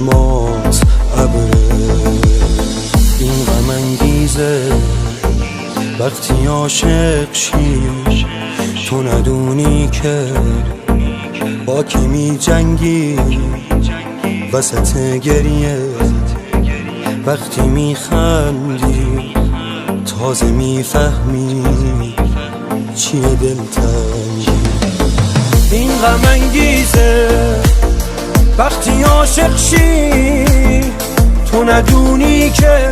چشمات ابره. این غم انگیزه وقتی عاشق شی، تو ندونی که با کی می جنگی وسط گریه. وقتی می خندی تازه می فهمی چیه دلتنگی. این غم انگیزه وقتی عاشق شی، تو ندونی که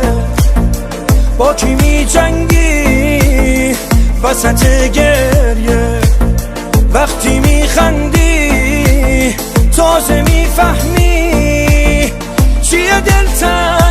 با کی می جنگی وسط گریه. وقتی می خندی تازه می فهمی چیه دلتنگی.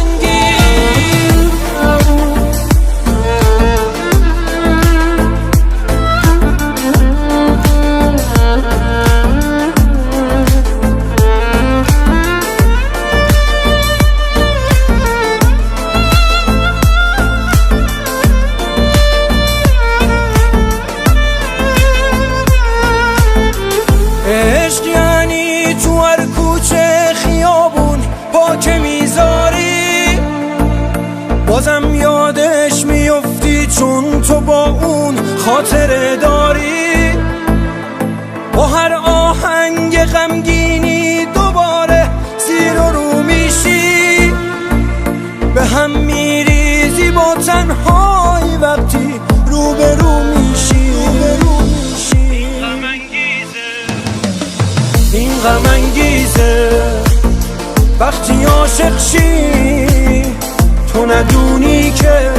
عشق یعنی تو هر کوچه خیابون پا که میذاری، بازم یادش میفتی چون تو با اون خاطره داری. با هر آهنگ غمگینی دوباره زیر و رو میشی، به هم میریزی با تنهایی وقتی رو به رو میشی. این غم انگیزه وقتی عاشق شی، تو ندونی که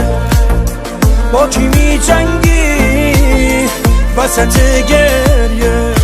با کی می جنگی وسط گریه.